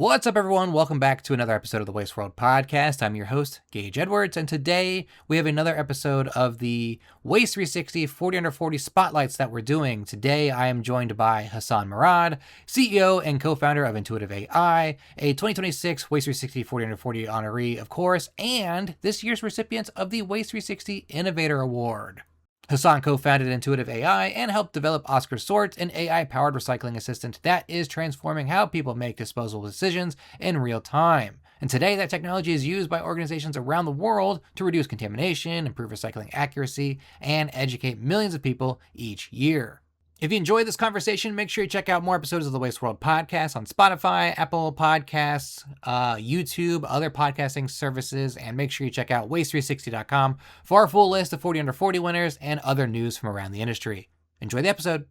What's up, everyone? Welcome back to another episode of the Waste World Podcast. I'm your host, Gage Edwards, and today we have another episode of the Waste360 40 Under 40 Spotlights that we're doing. Today, I am joined by Hassan Murad, CEO and co-founder of Intuitive AI, a 2026 Waste360 40 Under 40 honoree, of course, and this year's recipient of the Waste360 Innovator Award. Hassan co-founded Intuitive AI and helped develop Oscar Sort, an AI-powered recycling assistant that is transforming how people make disposable decisions in real time. And today, that technology is used by organizations around the world to reduce contamination, improve recycling accuracy, and educate millions of people each year. If you enjoyed this conversation, make sure you check out more episodes of the Waste World Podcast on Spotify, Apple Podcasts, YouTube, other podcasting services, and make sure you check out waste360.com for our full list of 40 Under 40 winners and other news from around the industry. Enjoy the episode.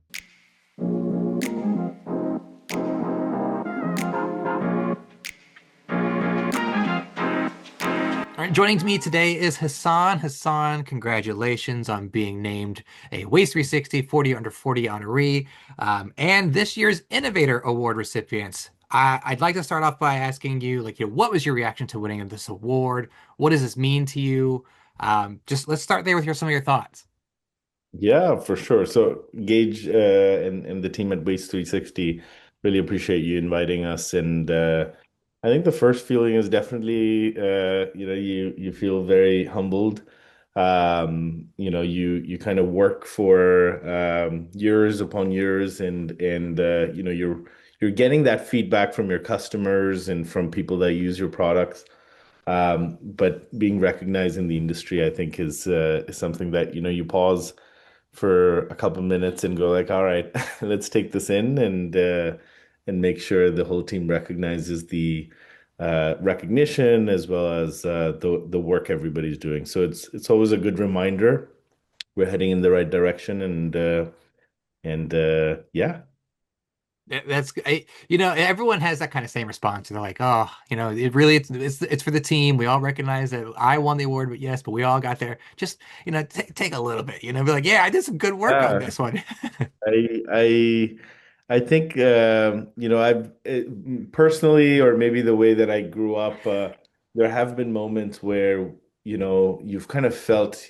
All right, joining me today is Hassan. Hassan, congratulations on being named a Waste360 40 Under 40 honoree and this year's Innovator Award recipients. I'd like to start off by asking you, what was your reaction to winning this award? What does this mean to you? Just let's start there with some of your thoughts. Yeah, for sure. So Gage and the team at Waste360 really appreciate you inviting us. And I think the first feeling is definitely you feel very humbled. You kind of work for years upon years, and you're getting that feedback from your customers and from people that use your products. But being recognized in the industry, I think, is something that you pause for a couple minutes and go like, all right, let's take this in and make sure the whole team recognizes the recognition as well as the work everybody's doing. So it's always a good reminder we're heading in the right direction, and yeah. Everyone has that kind of same response. They're like, oh, it really, it's for the team. We all recognize that I won the award, but yes, but we all got there. Just, take a little bit, be like, yeah, I did some good work on Yeah, this one. I I I think I've personally, or maybe the way that I grew up, there have been moments where you've kind of felt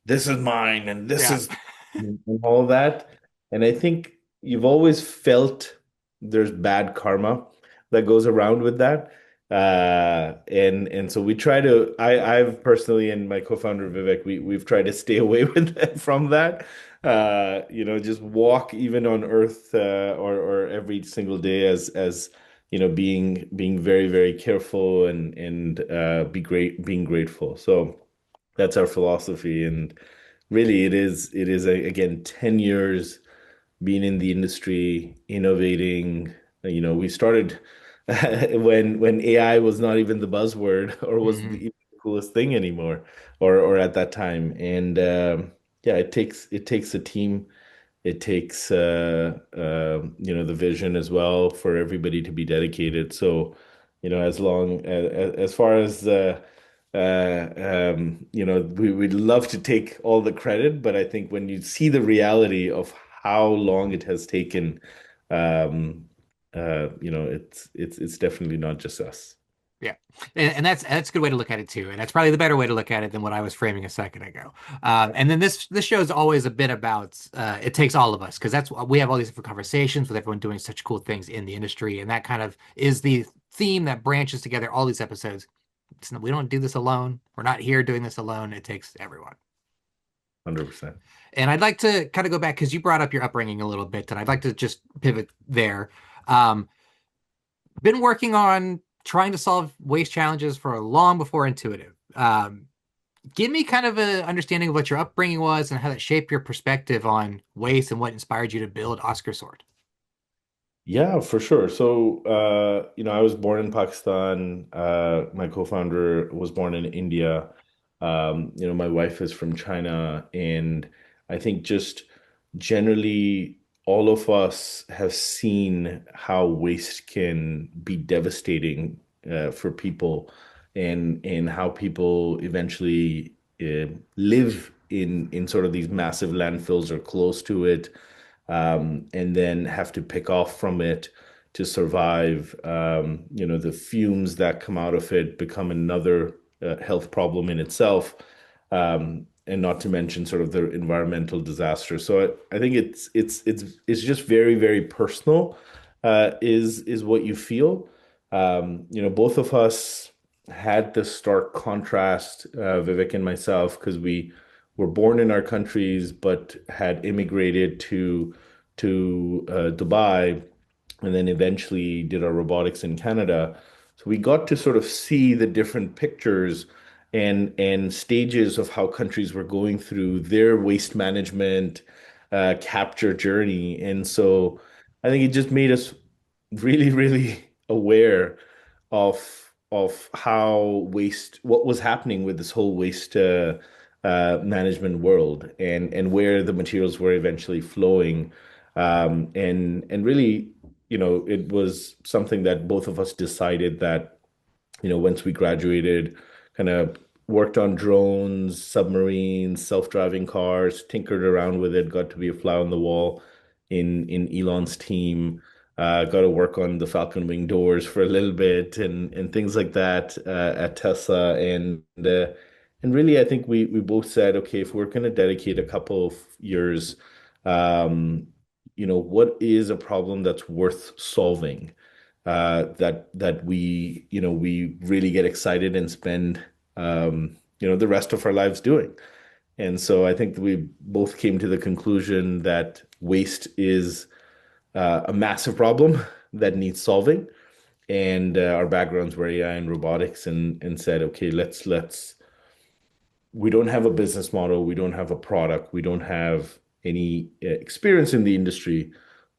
this is mine and this Yeah. is and all that, and I think you've always felt there's bad karma that goes around with that. And so we try to I've personally, and my co-founder Vivek, we've tried to stay away from that. Just walk even on earth, or every single day as being very, very careful and being grateful. So that's our philosophy. And really it is again 10 years being in the industry, innovating. We started when AI was not even the buzzword or was hmm the coolest thing anymore, or at that time. And yeah, it takes a team. It takes the vision as well for everybody to be dedicated. So, as far as we'd love to take all the credit, but I think when you see the reality of how long it has taken, it's definitely not just us. Yeah. And that's a good way to look at it too. And that's probably the better way to look at it than what I was framing a second ago. And then this show is always a bit about it takes all of us because that's we have all these different conversations with everyone doing such cool things in the industry. And that kind of is the theme that branches together all these episodes. We don't do this alone. We're not here doing this alone. It takes everyone. 100%. And I'd like to kind of go back because you brought up your upbringing a little bit, and I'd like to just pivot there. Um, been working on trying to solve waste challenges for long before Intuitive. Give me kind of an understanding of what your upbringing was and how that shaped your perspective on waste and what inspired you to build Oscar Sword. Yeah, for sure. So, I was born in Pakistan. My co-founder was born in India. My wife is from China, and I think just generally all of us have seen how waste can be devastating for people, and how people eventually live in sort of these massive landfills or close to it, and then have to pick off from it to survive. The fumes that come out of it become another health problem in itself. And not to mention sort of the environmental disaster. So I think it's just very, very personal, is what you feel. Both of us had the stark contrast, Vivek and myself, because we were born in our countries but had immigrated to Dubai and then eventually did our robotics in Canada. So we got to sort of see the different pictures and stages of how countries were going through their waste management capture journey. And so I think it just made us really, really aware of how what was happening with this whole waste management world and where the materials were eventually flowing. And really, it was something that both of us decided that, once we graduated, kind of worked on drones, submarines, self-driving cars, tinkered around with it, got to be a fly on the wall in Elon's team. Got to work on the Falcon Wing doors for a little bit and things like that at Tesla. And really, I think we both said, okay, if we're going to dedicate a couple of years, um, what is a problem that's worth solving? That we really get excited and spend the rest of our lives doing. And so I think that we both came to the conclusion that waste is a massive problem that needs solving. And our backgrounds were AI and robotics, and said, okay, let's we don't have a business model, we don't have a product, we don't have any experience in the industry,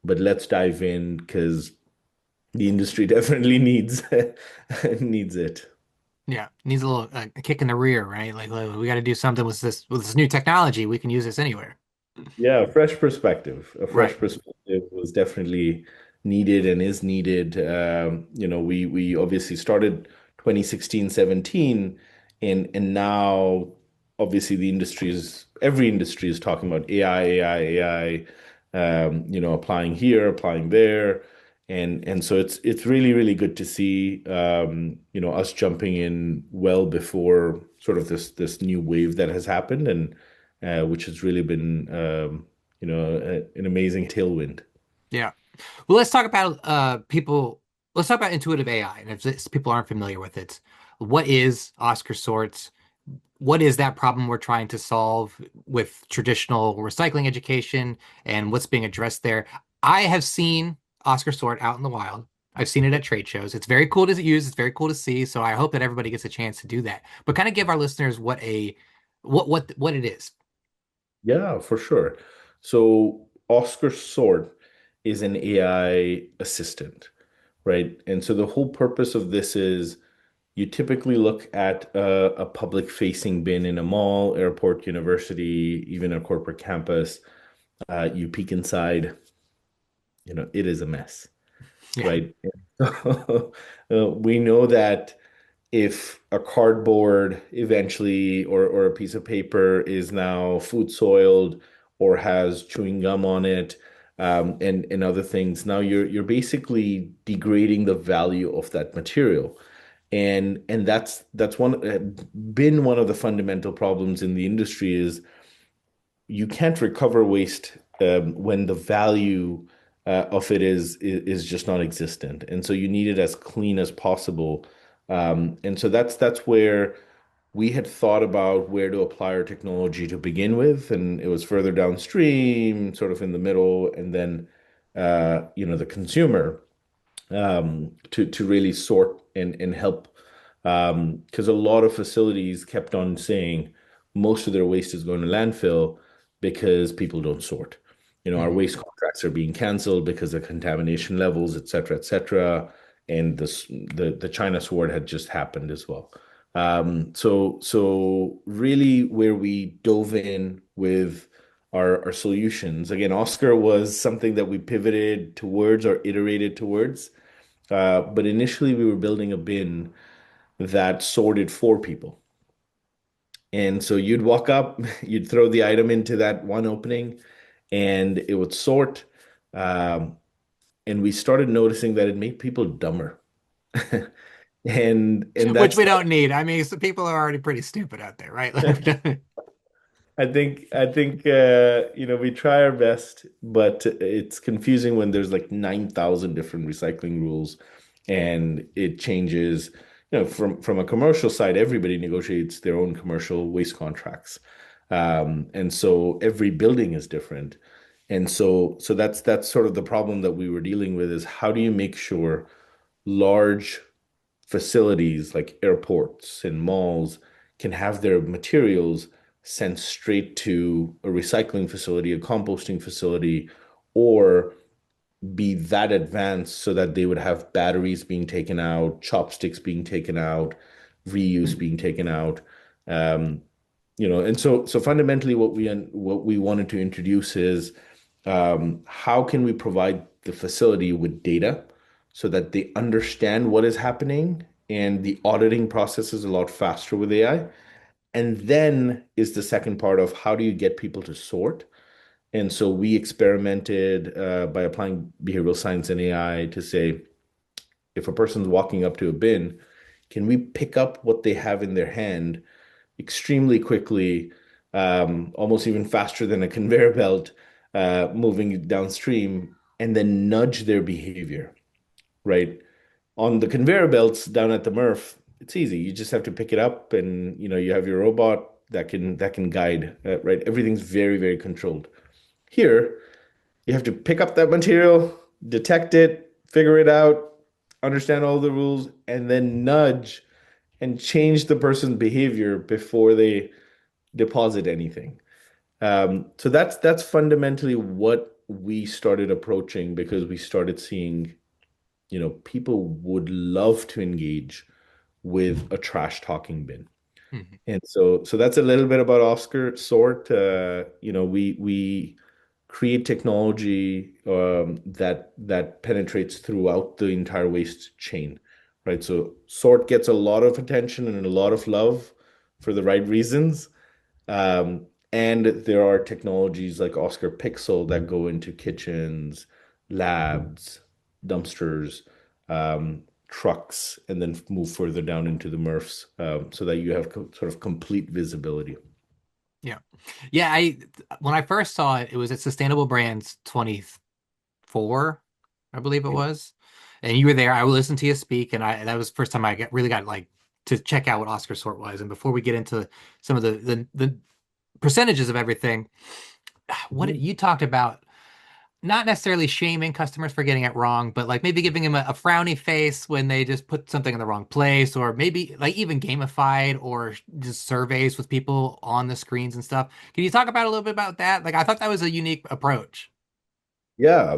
but let's dive in because the industry definitely needs it. Yeah, needs a little a kick in the rear, right? Like, we got to do something with this new technology. We can use this anywhere. Yeah, a fresh perspective. A fresh Right. perspective was definitely needed and is needed. We obviously started 2016, 17, and now obviously every industry is talking about AI, AI, applying here, applying there. And so it's really, really good to see us jumping in well before sort of this new wave that has happened and which has really been an amazing tailwind. Yeah. Well, let's talk about people. Let's talk about intuitive AI. And if people aren't familiar with it, what is Oscar sorts? What is that problem we're trying to solve with traditional recycling education and what's being addressed there? I have seen Oscar sort out in the wild. I've seen it at trade shows. It's very cool to use. It's very cool to see. So I hope that everybody gets a chance to do that. But kind of give our listeners what it is. Yeah, for sure. So Oscar Sword is an AI assistant, right? And so the whole purpose of this is you typically look at a public facing bin in a mall, airport, university, even a corporate campus. You peek inside, it is a mess, Yeah. right? We know that if a cardboard eventually or a piece of paper is now food soiled or has chewing gum on it, and other things, now you're basically degrading the value of that material. And that's been one of the fundamental problems in the industry is you can't recover waste when the value of it is just non-existent, and so you need it as clean as possible. And so that's where we had thought about where to apply our technology to begin with, and it was further downstream, sort of in the middle, and then the consumer to really sort and help because a lot of facilities kept on saying most of their waste is going to landfill because people don't sort. Our Mhm. waste contracts are being canceled because of contamination levels, et cetera, et cetera. And the China sword had just happened as well. So really where we dove in with our solutions, again, Oscar was something that we pivoted towards or iterated towards. But initially, we were building a bin that sorted for people. And so you'd walk up, you'd throw the item into that one opening, and it would sort. Um, and we started noticing that it made people dumber. And Which that's we don't need. I mean, some people are already pretty stupid out there, right? we try our best, but it's confusing when there's like 9,000 different recycling rules and it changes. From a commercial side, everybody negotiates their own commercial waste contracts. And so every building is different. And so that's sort of the problem that we were dealing with is how do you make sure large facilities like airports and malls can have their materials sent straight to a recycling facility, a composting facility, or be that advanced so that they would have batteries being taken out, chopsticks being taken out, reuse being taken out. Um, and so fundamentally what we wanted to introduce is how can we provide the facility with data so that they understand what is happening and the auditing process is a lot faster with AI. And then is the second part of how do you get people to sort? And so we experimented by applying behavioral science and AI to say, if a person's walking up to a bin, can we pick up what they have in their hand extremely quickly, almost even faster than a conveyor belt moving downstream, and then nudge their behavior, right? On the conveyor belts down at the MRF, it's easy. You just have to pick it up, and you have your robot that can guide, right? Everything's very, very controlled. Here, you have to pick up that material, detect it, figure it out, understand all the rules, and then nudge and change the person's behavior before they deposit anything. So that's fundamentally what we started approaching because we started seeing, people would love to engage with a trash talking bin. Mhm. And so that's a little bit about Oscar Sort. We create technology that penetrates throughout the entire waste chain, right? So Sort gets a lot of attention and a lot of love for the right reasons. And there are technologies like Oscar Pixel that go into kitchens, labs, dumpsters, trucks, and then move further down into the MRFs, so that you have sort of complete visibility. Yeah. Yeah, I when I first saw it, it was at Sustainable Brands 24, I believe it was. And you were there. I listened to you speak, and I that was the first time I really got like to check out what Oscar sort was. And before we get into some of the percentages of everything, what Mhm. you talked about not necessarily shaming customers for getting it wrong, but like maybe giving them a frowny face when they just put something in the wrong place, or maybe like even gamified or just surveys with people on the screens and stuff. Can you talk about a little bit about that? Like I thought that was a unique approach. Yeah.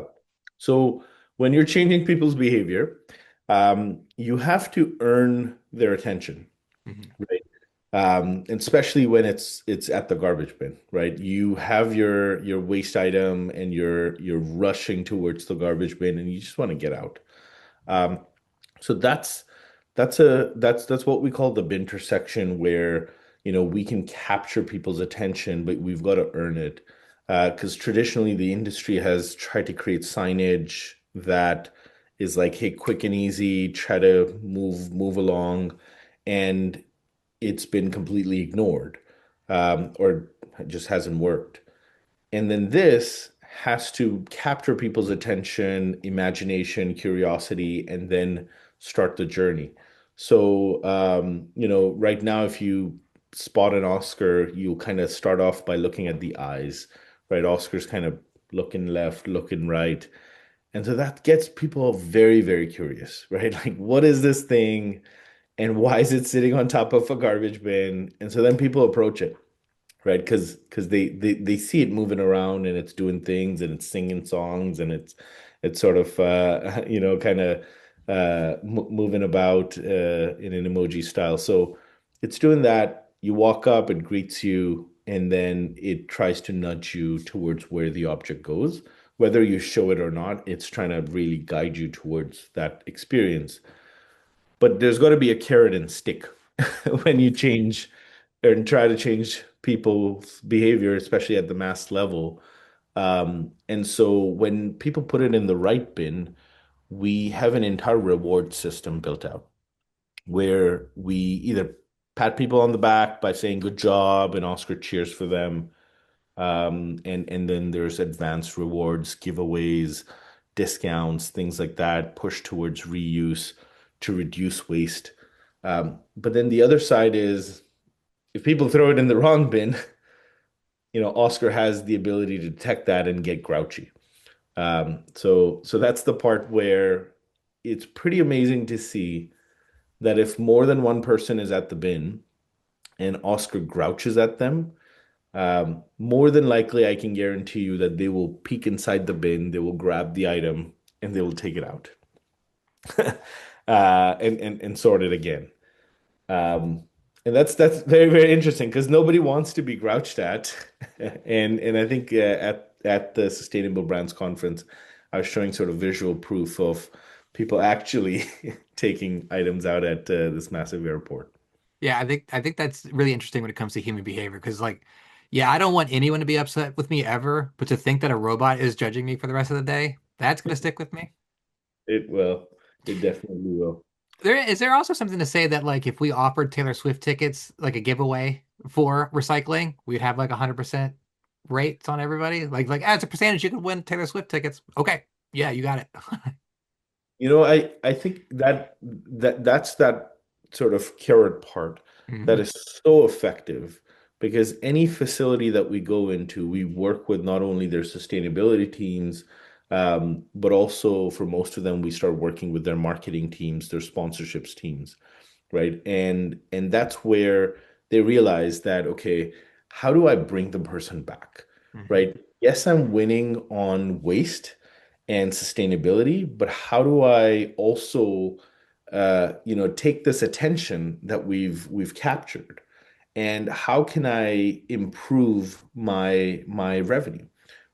So when you're changing people's behavior, you have to earn their attention, Hmm. right? And especially when it's at the garbage bin, right? You have your waste item and you're rushing towards the garbage bin and you just want to get out. Um, so that's what we call the intersection where we can capture people's attention, but we've got to earn it. Because traditionally the industry has tried to create signage that is like, hey, quick and easy, try to move along, and it's been completely ignored, or just hasn't worked. And then this has to capture people's attention, imagination, curiosity, and then start the journey. So, right now, if you spot an Oscar, you kind of start off by looking at the eyes, right? Oscar's kind of looking left, looking right. And so that gets people very, very curious, right? Like, what is this thing? And why is it sitting on top of a garbage bin? And so then people approach it, right? Because they see it moving around and it's doing things and it's singing songs and it's sort of kind of moving about in an emoji style. So it's doing that. You walk up, it greets you, and then it tries to nudge you towards where the object goes. Whether you show it or not, it's trying to really guide you towards that experience. But there's got to be a carrot and stick when you change and try to change people's behavior, especially at the mass level. And so when people put it in the right bin, we have an entire reward system built out where we either pat people on the back by saying good job and Oscar cheers for them. And then there's advanced rewards, giveaways, discounts, things like that, push towards reuse to reduce waste. But then the other side is if people throw it in the wrong bin, Oscar has the ability to detect that and get grouchy. So that's the part where it's pretty amazing to see that if more than one person is at the bin and Oscar grouches at them, more than likely I can guarantee you that they will peek inside the bin, they will grab the item, and they will take it out and sort it again. Um, and that's very, very interesting because nobody wants to be grouched at. And I think at the Sustainable Brands Conference, I was showing sort of visual proof of people actually taking items out at this massive airport. Yeah, I think that's really interesting when it comes to human behavior because like yeah, I don't want anyone to be upset with me ever, but to think that a robot is judging me for the rest of the day, that's gonna stick with me. It will. It definitely will. There also something to say that like if we offered Taylor Swift tickets like a giveaway for recycling, we'd have like 100% rates on everybody. Like as a percentage, you could win Taylor Swift tickets. Okay, yeah, you got it. I think that's that sort of carrot part that Mhm. is so effective because any facility that we go into, we work with not only their sustainability teams, but also for most of them, we start working with their marketing teams, their sponsorships teams, right? And that's where they realize that, okay, how do I bring the person back, Mhm. right? Yes, I'm winning on waste and sustainability, but how do I also, take this attention that we've captured, and how can I improve my revenue,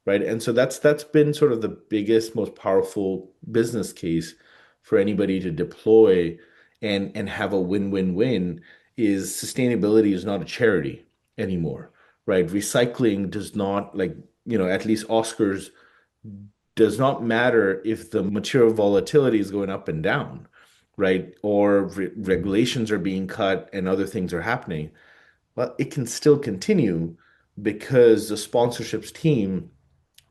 right? And so that's been sort of the biggest, most powerful business case for anybody to deploy and have a win-win-win is sustainability is not a charity anymore, right? Recycling does not like, at least Oscars does not matter if the material volatility is going up and down, right? Or regulations are being cut and other things are happening. Well, it can still continue because the sponsorships team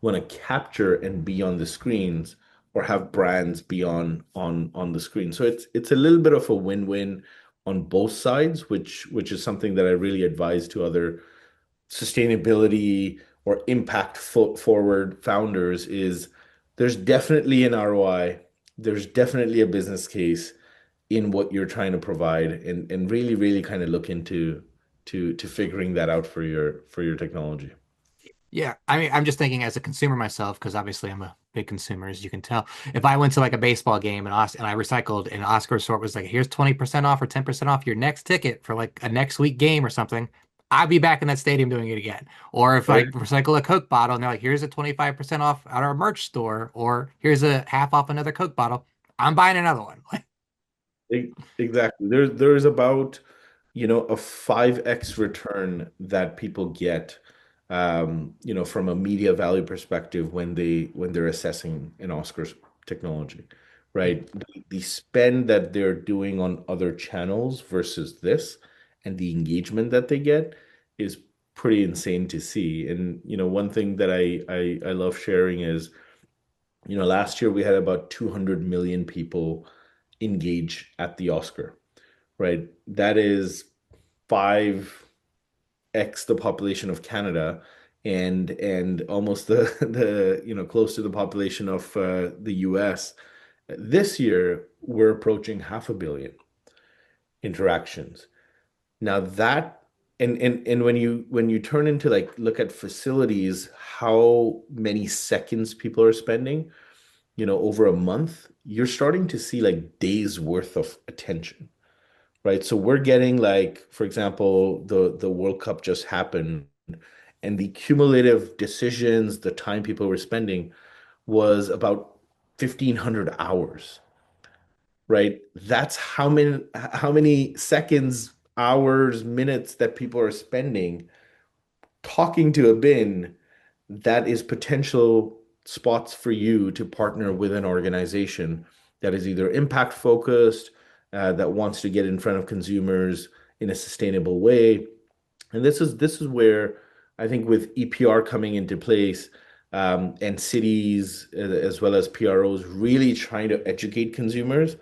want to capture and be on the screens or have brands be on the screen. So it's a little bit of a win-win on both sides, which is something that I really advise to other sustainability or impact forward founders is there's definitely an ROI, there's definitely a business case in what you're trying to provide and really, really kind of look into to figuring that out for your technology. Yeah, I mean, I'm just thinking as a consumer myself, because obviously I'm a big consumer, as you can tell. If I went to like a baseball game and I recycled and Oscar Sort was like, here's 20% off or 10% off your next ticket for like a next week game or something, I'd be back in that stadium doing it again. Or if I Right? recycle a Coke bottle and they're like, here's a 25% off at our merch store, or here's a half off another Coke bottle, I'm buying another one. Exactly. There's about, a 5x return that people get, from a media value perspective when they're assessing an Oscars technology, right? The spend that they're doing on other channels versus this and the engagement that they get is pretty insane to see. And, one thing that I love sharing is, last year we had about 200 million people engage at the Oscar, right? That is 5x the population of Canada and almost the close to the population of the US. This year we're approaching 500 million interactions. Now that and when you turn into like look at facilities, how many seconds people are spending, over a month, you're starting to see like days worth of attention, right? So we're getting like, for example, the World Cup just happened, and the cumulative decisions, the time people were spending was about 1,500 hours, right? That's how many seconds, hours, minutes that people are spending talking to a bin that is potential spots for you to partner with an organization that is either impact focused, that wants to get in front of consumers in a sustainable way. And this is where I think with EPR coming into place, and cities as well as PROs really trying to educate consumers,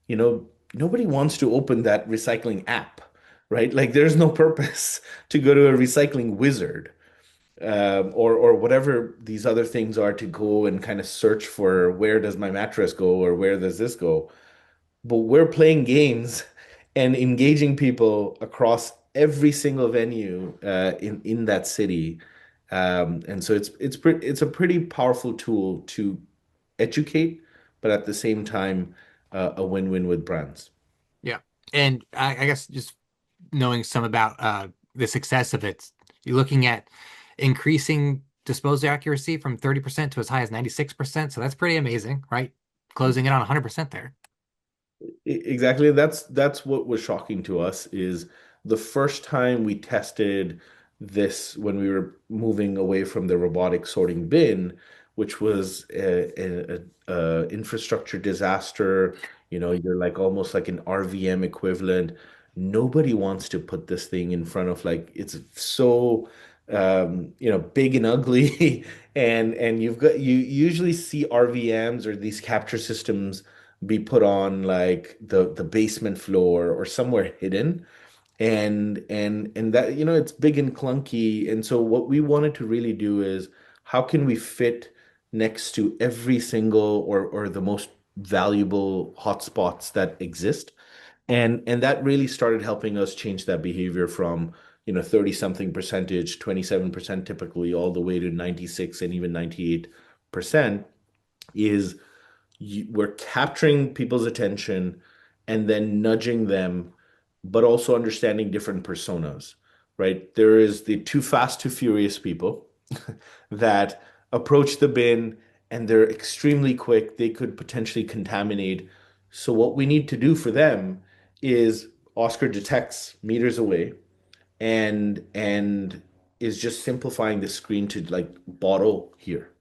nobody wants to open that recycling app, right? Like there's no purpose to go to a recycling wizard, or whatever these other things are, to go and kind of search for where does my mattress go or where does this go. But we're playing games and engaging people across every single venue in that city. And so it's a pretty powerful tool to educate, but at the same time, a win-win with brands. Yeah. And I guess just knowing some about the success of it, you're looking at increasing disposal accuracy from 30% to as high as 96%. So that's pretty amazing, right? Closing in on 100% there. Exactly. That's what was shocking to us is the first time we tested this when we were moving away from the robotic sorting bin, which was a infrastructure disaster. You're like almost like an RVM equivalent. Nobody wants to put this thing in front of, like, it's so big and ugly, and you usually see RVMs or these capture systems be put on like the basement floor or somewhere hidden, and that it's big and clunky. And so what we wanted to really do is, how can we fit next to every single or the most valuable hotspots that exist, and that really started helping us change that behavior from 30 something percentage, 27% typically, all the way to 96 and even 98%. Is we're capturing people's attention and then nudging them, but also understanding different personas, right? There is the too fast, too furious people that approach the bin and they're extremely quick. They could potentially contaminate. So, what we need to do for them is Oscar detects meters away and is just simplifying the screen to like bottle here,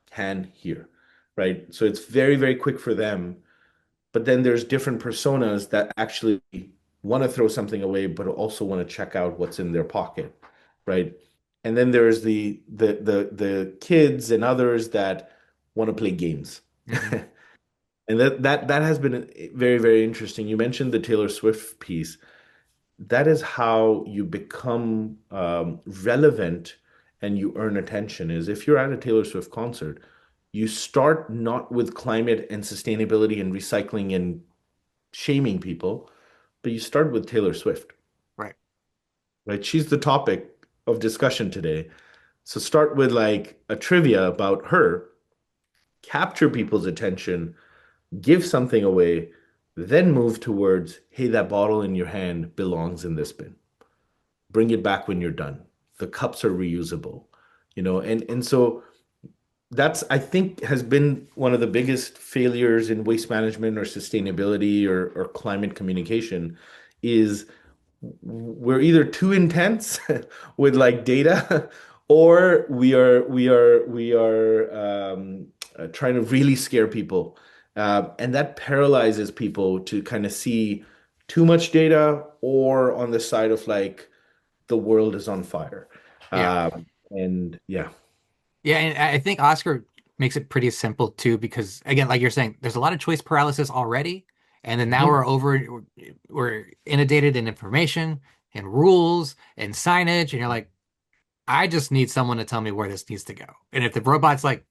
can here, right? So it's very, very quick for them. But then there's different personas that actually want to throw something away, but also want to check out what's in their pocket, right? And then there's the kids and others that want to play games. Hmm. And that has been very, very interesting. You mentioned the Taylor Swift piece. That is how you become relevant and you earn attention. Is if you're at a Taylor Swift concert, you start not with climate and sustainability and recycling and shaming people, but you start with Taylor Swift, Right. right? She's the topic of discussion today. So start with like a trivia about her, capture people's attention, give something away, then move towards, hey, that bottle in your hand belongs in this bin. Bring it back when you're done. The cups are reusable, and so that's, I think, has been one of the biggest failures in waste management or sustainability or climate communication is we're either too intense with like data, or we are trying to really scare people, and that paralyzes people to kind of see too much data, or on the side of like the world is on fire. Yeah. And yeah. Yeah, and I think Oscar makes it pretty simple too, because again, like you're saying, there's a lot of choice paralysis already, and then now Mhm. we're inundated in information and rules and signage, and you're like, I just need someone to tell me where this needs to go. And if the robot's like,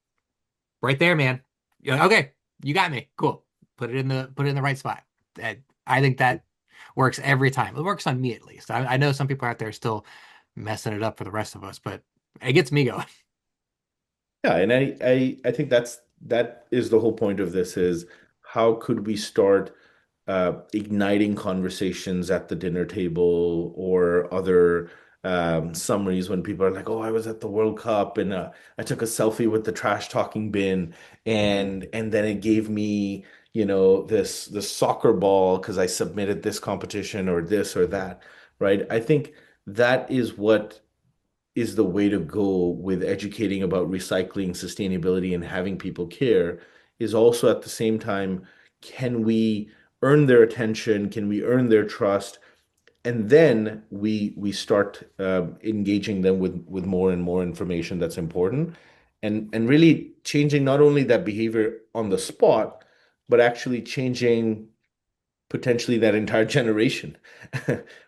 right there, man, you're like, okay, you got me, cool, put it in the right spot. I think that works every time. It works on me at least. I know some people out there still messing it up for the rest of us, but it gets me going. Yeah, and I think that is the whole point of this is, how could we start igniting conversations at the dinner table or other summaries when people are like, oh, I was at the World Cup and I took a selfie with the trash talking bin, and then it gave me, this soccer ball because I submitted this competition or this or that, right? I think that is what is the way to go with educating about recycling, sustainability, and having people care is also at the same time, can we earn their attention? Can we earn their trust? And then we start engaging them with more and more information that's important, and really changing not only that behavior on the spot, but actually changing potentially that entire generation,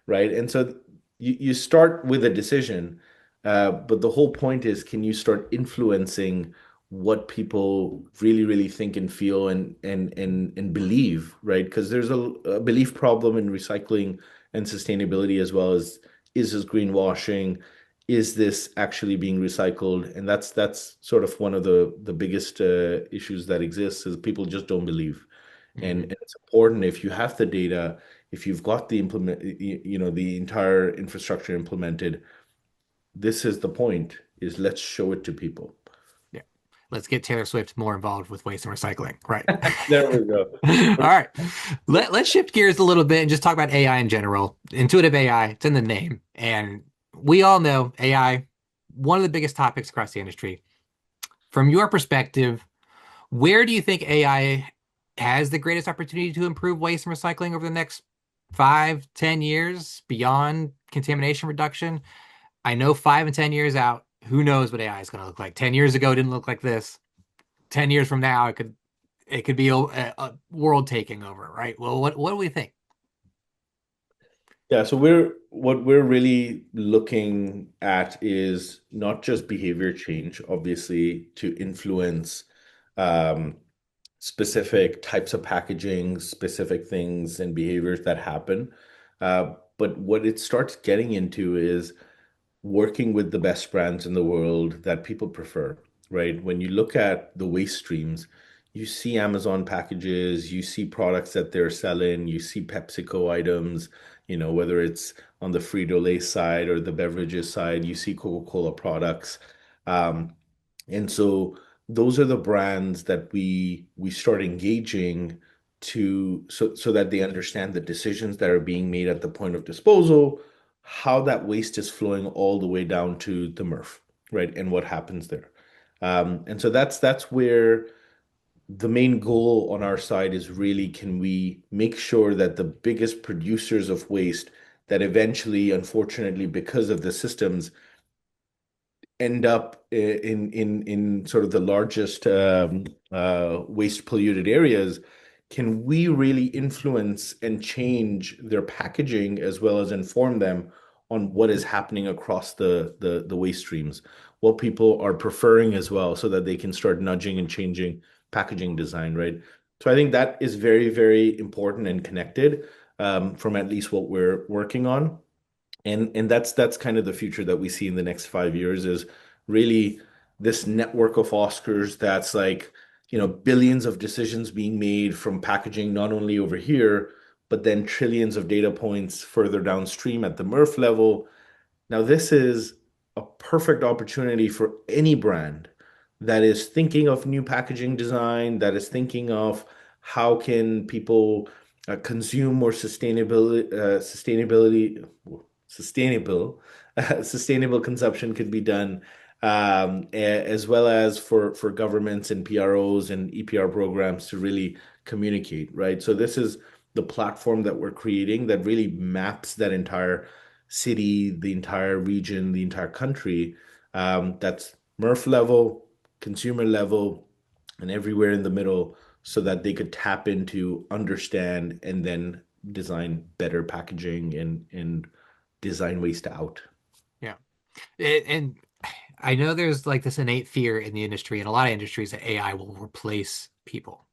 right? And so you start with a decision, but the whole point is, can you start influencing what people really think and feel and believe, right? Because there's a belief problem in recycling and sustainability as well as, is this greenwashing? Is this actually being recycled? And that's sort of one of the biggest issues that exists, is people just don't believe. And Mhm. it's important, if you have the data, if you've got the entire infrastructure implemented, this is the point, is let's show it to people. Yeah. Let's get Taylor Swift more involved with waste and recycling. Right. There we go. All right. Let's shift gears a little bit and just talk about AI in general. Intuitive AI, it's in the name. And we all know AI, one of the biggest topics across the industry. From your perspective, where do you think AI has the greatest opportunity to improve waste and recycling over the next 5, 10 years beyond contamination reduction? I know 5 and 10 years out, who knows what AI is going to look like. 10 years ago, it didn't look like this. 10 years from now, it could be a world taking over, right? Well, what do we think? Yeah, so what we're really looking at is not just behavior change, obviously, to influence um, specific types of packaging, specific things and behaviors that happen. But what it starts getting into is working with the best brands in the world that people prefer, right? When you look at the waste streams, you see Amazon packages, you see products that they're selling, you see PepsiCo items, whether it's on the Frito-Lay side or the beverages side, you see Coca-Cola products. Um, and so those are the brands that we start engaging to, so that they understand the decisions that are being made at the point of disposal, how that waste is flowing all the way down to the MRF, right? And what happens there. And so that's where the main goal on our side is, really, can we make sure that the biggest producers of waste that eventually, unfortunately, because of the systems, end up in sort of the largest waste polluted areas, can we really influence and change their packaging as well as inform them on what is happening across the waste streams, what people are preferring as well, so that they can start nudging and changing packaging design, right? So I think that is very, very important and connected, from at least what we're working on. And that's kind of the future that we see in the next 5 years, is really this network of Oscars that's like, billions of decisions being made from packaging, not only over here, but then trillions of data points further downstream at the MRF level. Now, this is a perfect opportunity for any brand that is thinking of new packaging design, that is thinking of how can people consume more sustainable, sustainable consumption could be done, as well as for governments and PROs and EPR programs to really communicate, right? So this is the platform that we're creating that really maps that entire city, the entire region, the entire country. That's MRF level, consumer level, and everywhere in the middle, so that they could tap into, understand, and then design better packaging and design waste out. Yeah. And I know there's like this innate fear in the industry and a lot of industries that AI will replace people.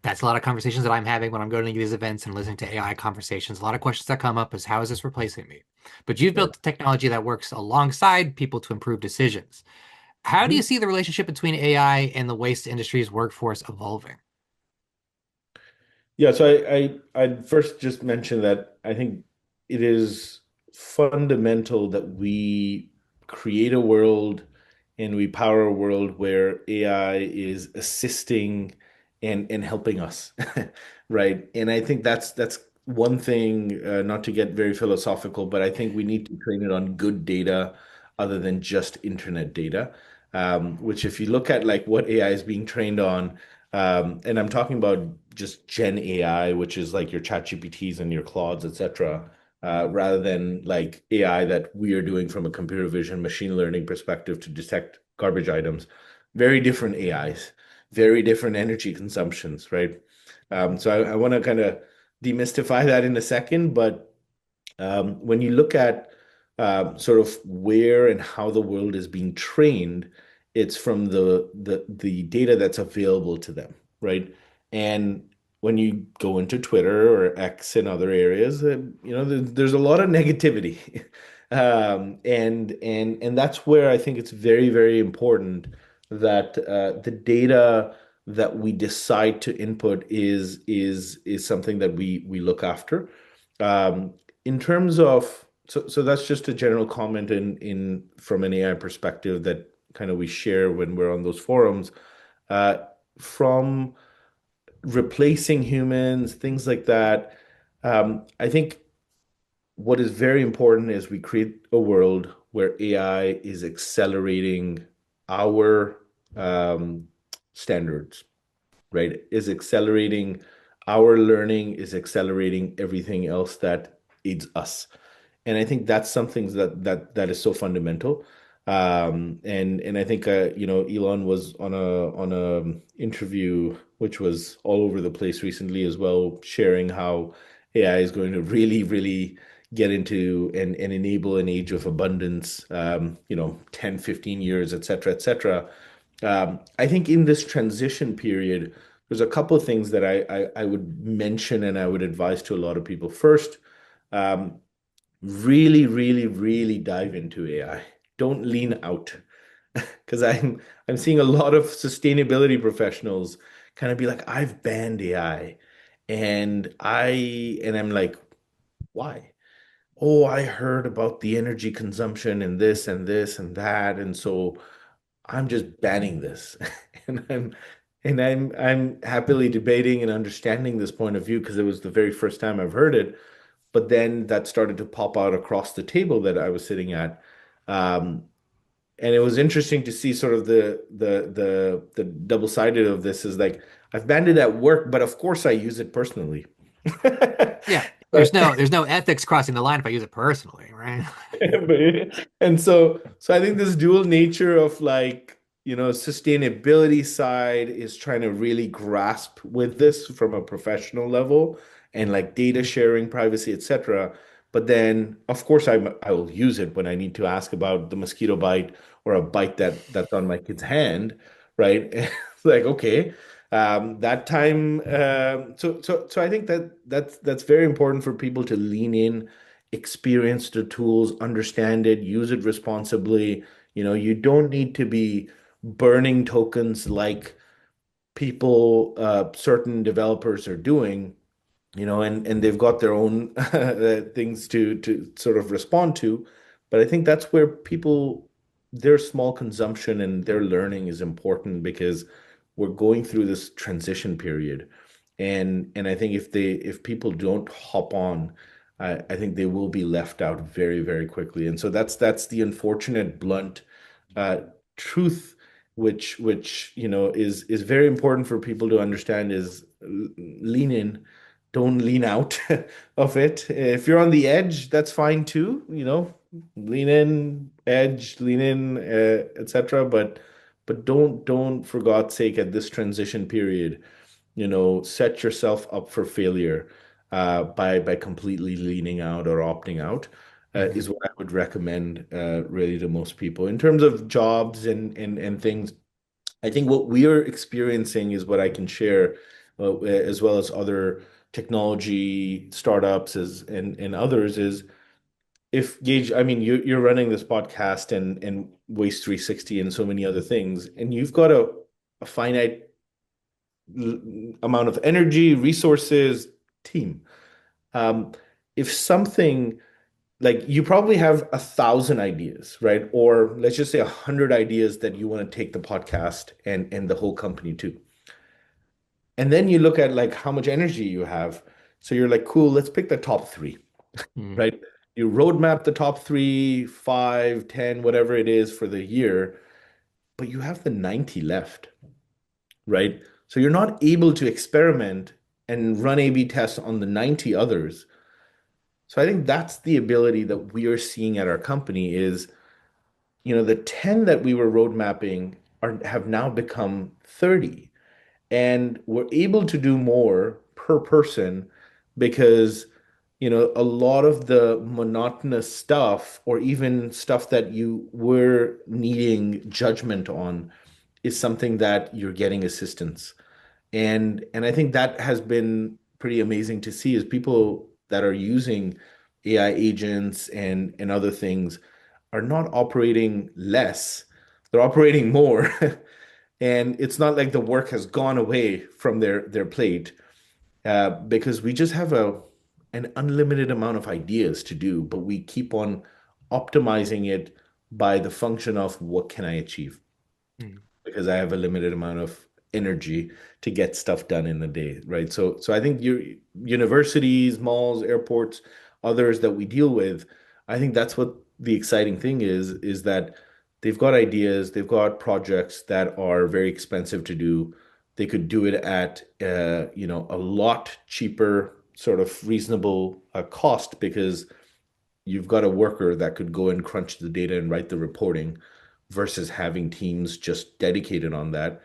That's a lot of conversations that I'm having when I'm going to these events and listening to AI conversations. A lot of questions that come up is, how is this replacing me? But you've Right. built technology that works alongside people to improve decisions. How do you Mhm. see the relationship between AI and the waste industry's workforce evolving? Yeah, so I'd first just mention that I think it is fundamental that we create a world and we power a world where AI is assisting and helping us, right? And I think that's one thing, not to get very philosophical, but I think we need to train it on good data, other than just internet data. Which if you look at like what AI is being trained on, and I'm talking about just Gen AI, which is like your ChatGPTs and your Claudes, etc., rather than like AI that we are doing from a computer vision machine learning perspective to detect garbage items. Very different AIs, very different energy consumptions, right? So I want to kind of demystify that in a second, but when you look at sort of where and how the world is being trained, it's from the data that's available to them, right? And when you go into Twitter or X and other areas, there's a lot of negativity, and that's where I think it's very, very important that the data that we decide to input is something that we look after. Um, in terms of so that's just a general comment in from an AI perspective that kind of we share when we're on those forums. Uh, from replacing humans, things like that. I think what is very important is we create a world where AI is accelerating our standards, right? Is accelerating our learning, is accelerating everything else that aids us. And I think that's something that is so fundamental. And I think Elon was on a interview which was all over the place recently as well, sharing how AI is going to really, really get into and enable an age of abundance, 10, 15 years, et cetera, et cetera. I think in this transition period, there's a couple of things that I would mention and I would advise to a lot of people. First, um, really, really, really dive into AI. Don't lean out because I'm seeing a lot of sustainability professionals kind of be like, I've banned AI, and I'm like, why? Oh, I heard about the energy consumption and this and that, and so I'm just banning this. And I'm happily debating and understanding this point of view because it was the very first time I've heard it. But then that started to pop out across the table that I was sitting at. Um, and it was interesting to see sort of the double-sided of this is like I've banned it at work, but of course I use it personally. Yeah. But There's no ethics crossing the line if I use it personally, right? and so I think this dual nature of like, sustainability side is trying to really grasp with this from a professional level and like data sharing, privacy, etc. But then of course I will use it when I need to ask about the mosquito bite or a bite that's on my kid's hand, right? It's like, okay, that time so I think that's very important for people to lean in, experience the tools, understand it, use it responsibly. You don't need to be burning tokens like people, certain developers are doing, and they've got their own things to sort of respond to. But I think that's where people, their small consumption and their learning is important because we're going through this transition period. And I think if people don't hop on, I think they will be left out very, very quickly. And so that's the unfortunate blunt uh, truth, which is very important for people to understand is lean in, don't lean out of it. If you're on the edge, that's fine too, lean in, edge, lean in, etc. But don't for God's sake at this transition period, set yourself up for failure by completely leaning out or opting out. Hmm. Is what I would recommend really to most people. In terms of jobs and things, I think what we are experiencing is what I can share, as well as other technology startups and others is if Gage, I mean, you're running this podcast and Waste360 and so many other things, and you've got a finite amount of energy, resources, team. Um, if something like you probably have 1,000 ideas, right? Or let's just say 100 ideas that you want to take the podcast and the whole company to. And then you look at like how much energy you have. So you're like, cool, let's pick the top three, Hmm. right? You roadmap the top three, five, 10, whatever it is for the year, but you have the 90 left, right? So you're not able to experiment and run A/B tests on the 90 others. So I think that's the ability that we are seeing at our company is, the 10 that we were road mapping have now become 30. And we're able to do more per person because, a lot of the monotonous stuff or even stuff that you were needing judgment on is something that you're getting assistance. And I think that has been pretty amazing to see is people that are using AI agents and other things are not operating less, they're operating more. And it's not like the work has gone away from their plate, because we just have an unlimited amount of ideas to do, but we keep on optimizing it by the function of what can I achieve? Mm. Because I have a limited amount of energy to get stuff done in a day, right? So I think your universities, malls, airports, others that we deal with, I think that's what the exciting thing is that they've got ideas, they've got projects that are very expensive to do. They could do it at a lot cheaper, sort of reasonable cost because you've got a worker that could go and crunch the data and write the reporting versus having teams just dedicated on that.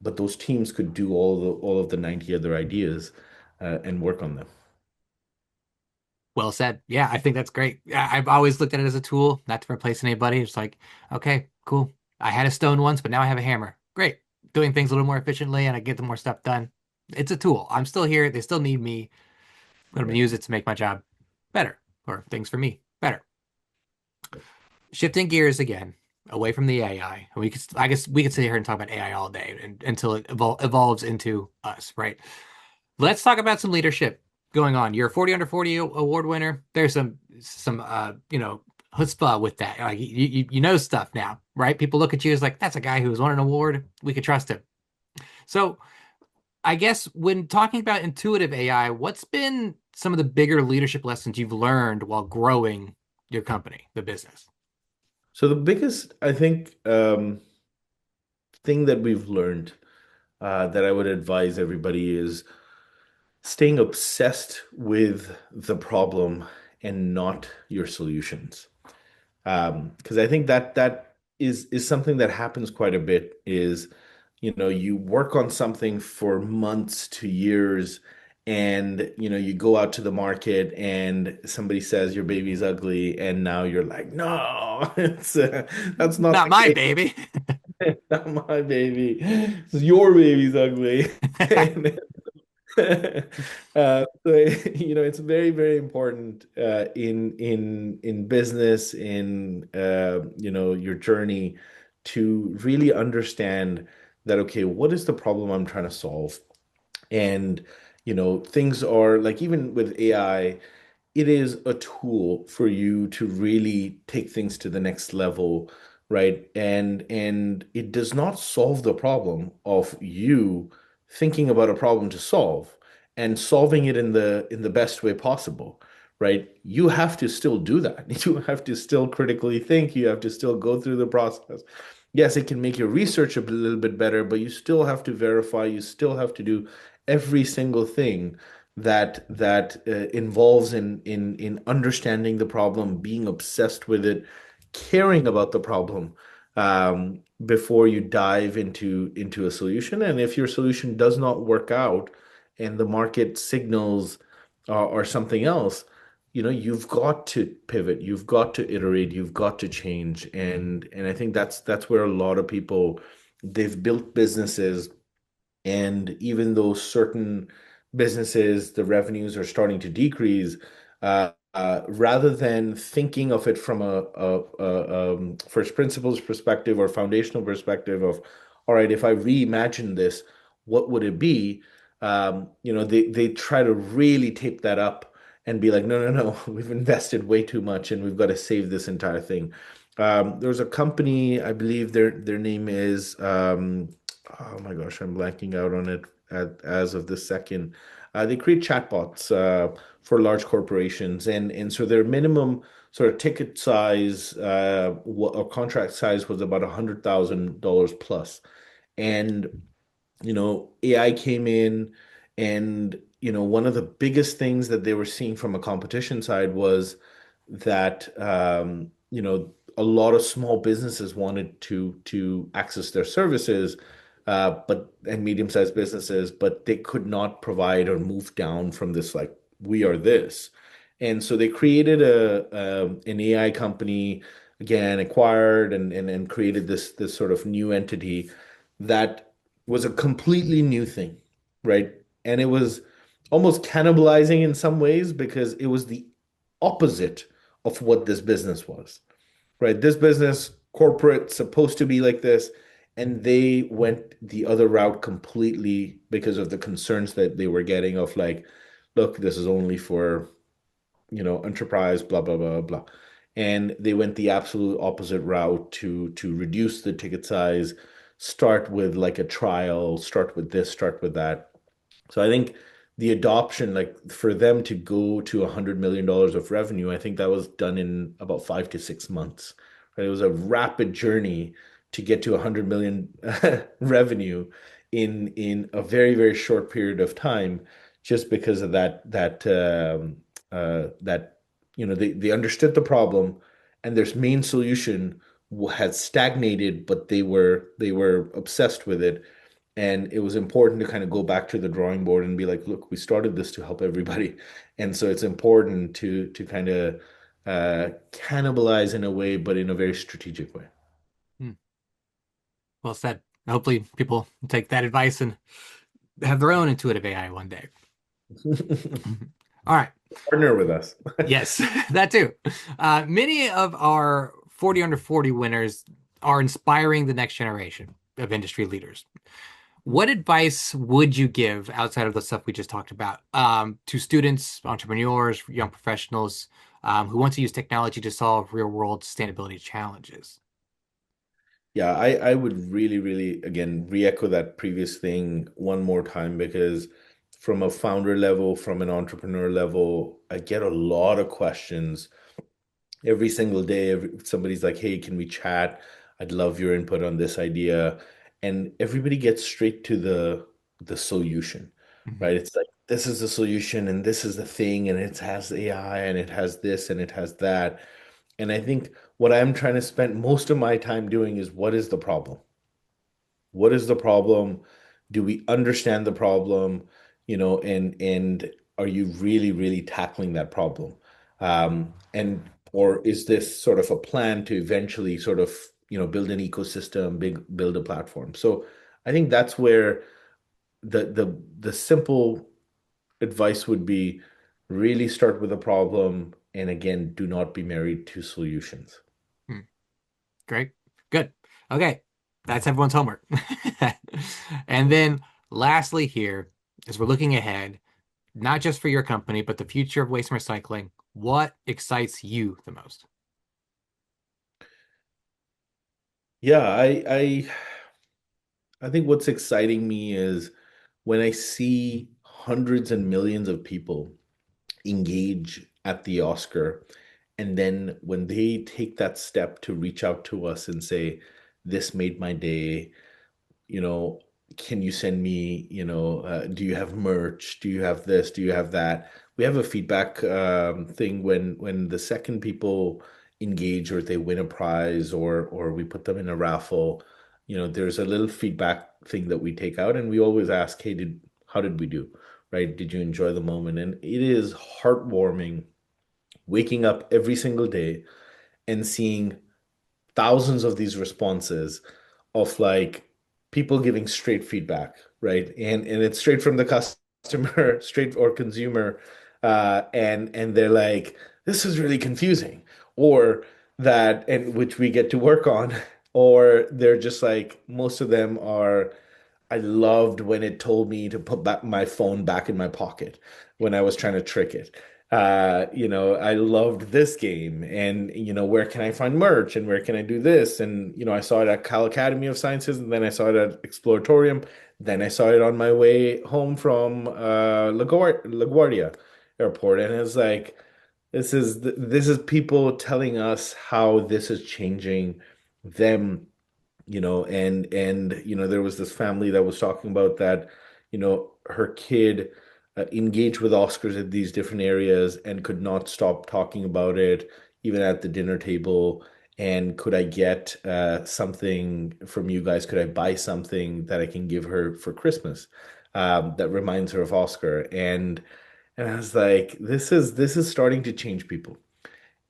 But those teams could do all of the 90 other ideas and work on them. Well said. Yeah, I think that's great. I've always looked at it as a tool, not to replace anybody. It's like, okay, cool. I had a stone once, but now I have a hammer. Great. Doing things a little more efficiently and I get the more stuff done. It's a tool. I'm still here. They still need me. I'm going to Yeah. use it to make my job better or things for me better. Shifting gears again, away from the AI. I guess we could sit here and talk about AI all day until it evolves into us, right? Let's talk about some leadership going on. You're a 40 under 40 award winner. There's some chutzpah with that. Like you know stuff now, right? People look at you as like that's a guy who's won an award. We could trust him. So I guess when talking about intuitive AI, what's been some of the bigger leadership lessons you've learned while growing your company, the business? So the biggest, I think, thing that we've learned that I would advise everybody is staying obsessed with the problem and not your solutions. Because I think that is something that happens quite a bit is, you work on something for months to years, and you go out to the market and somebody says your baby's ugly, and now you're like, no, that's not Not the my case. baby. Not my baby. Your baby's ugly. And so it's very, very important in business, in your journey to really understand that, okay, what is the problem I'm trying to solve? And things are like even with AI, it is a tool for you to really take things to the next level, right? And it does not solve the problem of you thinking about a problem to solve and solving it in the best way possible, right? You have to still do that. You have to still critically think. You have to still go through the process. Yes, it can make your research a little bit better, but you still have to verify. You still have to do every single thing that involves in understanding the problem, being obsessed with it, caring about the problem before you dive into a solution. And if your solution does not work out and the market signals are something else, you've got to pivot, you've got to iterate, you've got to change. And I think that's where a lot of people they've built businesses, and even though certain businesses, the revenues are starting to decrease, rather than thinking of it from a first principles perspective or foundational perspective of, all right, if I reimagine this, what would it be? They try to really tape that up and be like, no, no, no, we've invested way too much and we've got to save this entire thing. There's a company, I believe their name is oh my gosh, I'm blanking out on it. as of this second. They create chatbots for large corporations, and so their minimum sort of ticket size or contract size was about $100,000 plus. And AI came in, and one of the biggest things that they were seeing from a competition side was that a lot of small businesses wanted to access their services, and medium-sized businesses, but they could not provide or move down from this like we are this. And so they created an AI company, again, acquired and created this sort of new entity that was a completely new thing, right? And it was almost cannibalizing in some ways because it was the opposite of what this business was, right? This business, corporate, supposed to be like this, and they went the other route completely because of the concerns that they were getting of like, look, this is only for, enterprise, blah, blah, blah, blah. And they went the absolute opposite route to reduce the ticket size, start with like a trial, start with this, start with that. So I think the adoption, like for them to go to $100 million of revenue, I think that was done in about 5 to 6 months. Right? It was a rapid journey to get to 100 million revenue in a very, very short period of time, just because of that they understood the problem, and their main solution had stagnated, but they were obsessed with it. And it was important to kind of go back to the drawing board and be like, look, we started this to help everybody. And so it's important to kind of cannibalize in a way, but in a very strategic way. Hmm. Well said. Hopefully, people take that advice and have their own intuitive AI one day. All right. Partner with us. Yes, that too. Many of our 40 under 40 winners are inspiring the next generation of industry leaders. What advice would you give outside of the stuff we just talked about to students, entrepreneurs, young professionals who want to use technology to solve real world sustainability challenges? Yeah, I would really, really, again, re-echo that previous thing one more time because from a founder level, from an entrepreneur level, I get a lot of questions every single day. Somebody's like, hey, can we chat? I'd love your input on this idea. And everybody gets straight to the solution, Mhm. right? It's like, this is the solution and this is the thing, and it has AI and it has this and it has that. And I think what I'm trying to spend most of my time doing is what is the problem? What is the problem? Do we understand the problem? And are you really, really tackling that problem? And or is this sort of a plan to eventually sort of, build an ecosystem, build a platform? So I think that's where the simple advice would be really start with a problem, and again, do not be married to solutions. Hmm. Great. Good. Okay. That's everyone's homework. And then lastly, here, as we're looking ahead, not just for your company, but the future of waste and recycling, what excites you the most? Yeah, I think what's exciting me is when I see hundreds and millions of people engage at the Oscar, and then when they take that step to reach out to us and say, this made my day, you know, can you send me, do you have merch? Do you have this? Do you have that? We have a feedback thing when the second people engage or they win a prize or we put them in a raffle, there's a little feedback thing that we take out and we always ask, hey, how did we do? Right? Did you enjoy the moment? And it is heartwarming waking up every single day and seeing thousands of these responses of like people giving straight feedback, right? And it's straight from the customer, straight or consumer, and they're like, this is really confusing, or that, and which we get to work on, or they're just like most of them are. I loved when it told me to put back my phone back in my pocket when I was trying to trick it. I loved this game and, where can I find merch and where can I do this? And, I saw it at Cal Academy of Sciences and then I saw it at Exploratorium. Then I saw it on my way home from LaGuardia Airport, and it's like this is people telling us how this is changing them, and there was this family that was talking about that, her kid engaged with Oscars at these different areas and could not stop talking about it, even at the dinner table. And could I get something from you guys? Could I buy something that I can give her for Christmas that reminds her of Oscar? And I was like, this is starting to change people.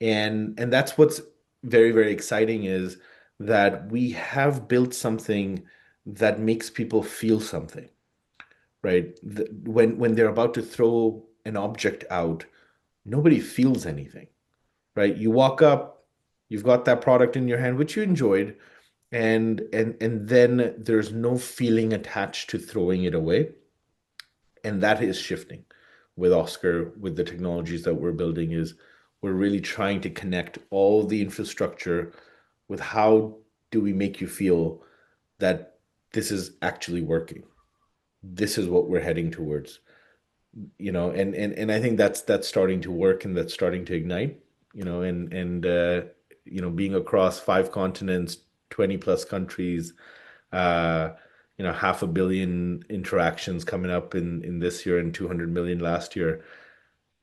And that's what's very, very exciting is that we have built something that makes people feel something, right? When they're about to throw an object out, nobody feels anything, right? You walk up, you've got that product in your hand, which you enjoyed, and then there's no feeling attached to throwing it away. And that is shifting with Oscar, with the technologies that we're building, is we're really trying to connect all the infrastructure with how do we make you feel that this is actually working. This is what we're heading towards, and I think that's starting to work and that's starting to ignite, and being across 5 continents, 20 plus countries, uh, 500 million interactions coming up in this year and 200 million last year.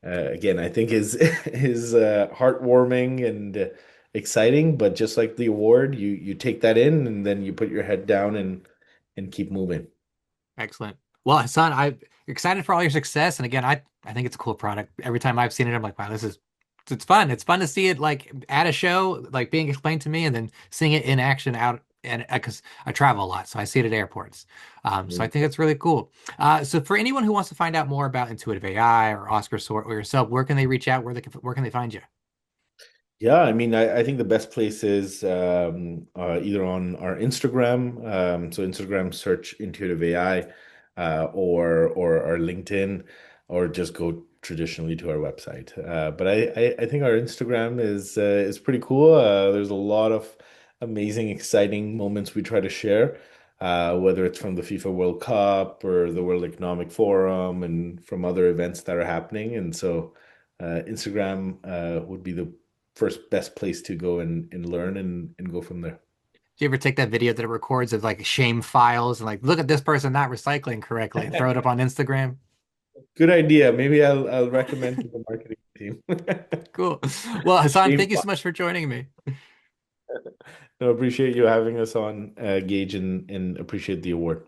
Again, I think is is heartwarming and exciting, but just like the award, you take that in and then you put your head down and keep moving. Excellent. Well, Hassan, I'm excited for all your success. And again, I think it's a cool product. Every time I've seen it, I'm like, wow, this is it's fun. It's fun to see it like at a show, like being explained to me, and then seeing it in action out. And because I travel a lot, so I see it at airports. So I think it's really cool. So for anyone who wants to find out more about intuitive AI or Oscar Sort or yourself, where can they reach out? Where can they find you? Yeah, I mean, I think the best place is either on our Instagram, so Instagram search Intuitive AI, or our LinkedIn, or just go traditionally to our website. But I think our Instagram is pretty cool. There's a lot of amazing, exciting moments we try to share, whether it's from the FIFA World Cup or the World Economic Forum, and from other events that are happening. And so, Instagram would be the first best place to go and learn and go from there. Do you ever take that video that it records of like shame files and like, look at this person not recycling correctly and throw it up on Instagram? Good idea. Maybe I'll recommend to the marketing team. Cool. Well, Hassan, Shame. thank you so much for joining me. No, appreciate you having us on, Gage, and appreciate the award.